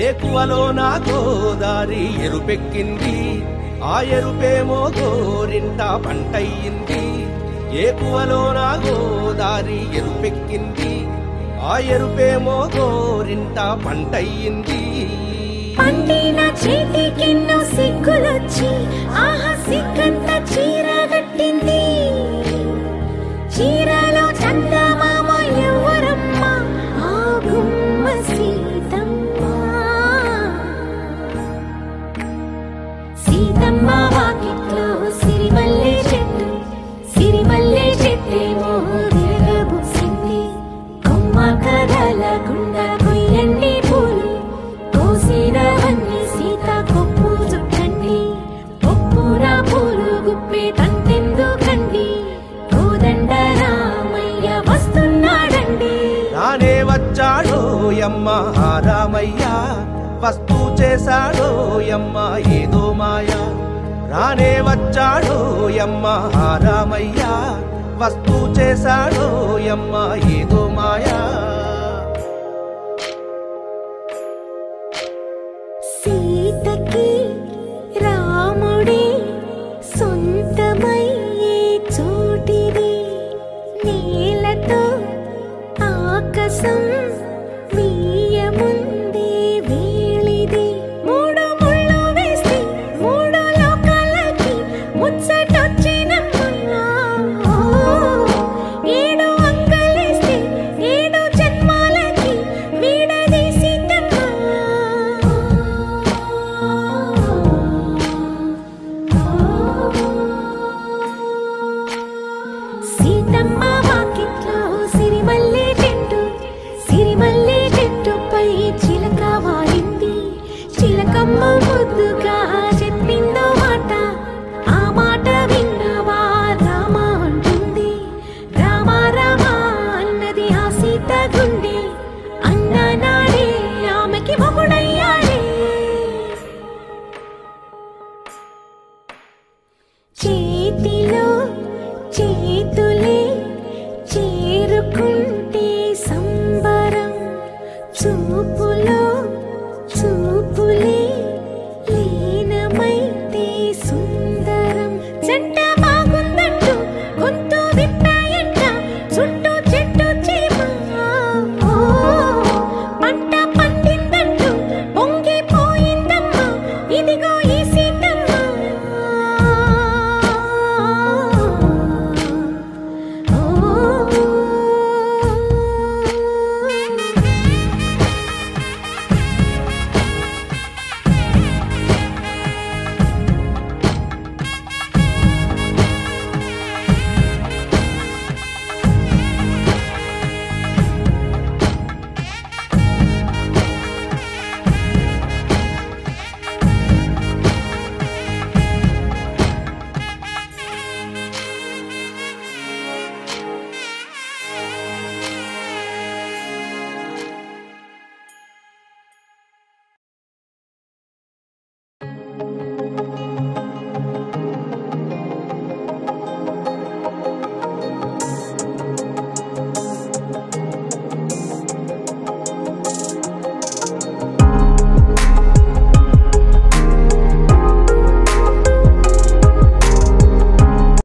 ఏకువలో నా గోదారి ఎరుపెక్కింది, ఆ ఎరుపేమో గోరింట పంటయ్యింది. ఏకువలో నా గోదారి ఎరుపెక్కింది, ఆ ఎరుపేమో గోరింట పంటయ్యింది. పండిన చేతికెన్నో సిగ్గులొచ్చి ఆహా సిగ్గంత చీర కట్టింది. చీరలో చందమామ ఎవరమ్మ, ఆ గుమ్మ సీతమ్మ. సీతమ్మ వాకిట్లో సిరిమల్లె చెట్టు, సిరిమల్లె చెట్టేమో విరగబూసింది. కొమ్మ కదలకుండా కొయ్యండి పూలు, కోసినవన్నీ సీత కొప్పు చుట్టండి. కొప్పున పూలు గుప్పే తంతెందుకండి, కోదండ రామయ్య వస్తున్నాడండి. రానే వచ్చాడో యమ్మ రామయ్య, వస్తూ చేశాడో యమ్మ ఏదో మాయ. రానే వచ్చాడో యమ్మ రామయ్య, వస్తూ చేశాడో యమ్మ ఏదో మాయా. సీతకి రాముడే సొంతమయ్యే చోటిది, నేలతో ఆకాశం వీయముందే వేళిది. మూడు ముళ్ళు వేస్తే మూడు లోకాలకి ముచ్చటొచ్చినమ్మా. ఏడు అంకలేస్తే ఏడు జన్మాలకి వీడది సీతమ్మ. సీతమ్మ వాకిట్లో సిరిమల్లె చెట్టు, సిరిమల్లె చెట్టుపై చిలక వాలింది. చిలకమ్మ ముద్దుగా చెప్పిందో మాట, ఆ మాట విన్నవా రామ అంటుంది. రామ రామ అన్నది ఆ సీత గుండె, అన్న నాడే ఆమెకి మొగుడయ్యాడే. చేతిలో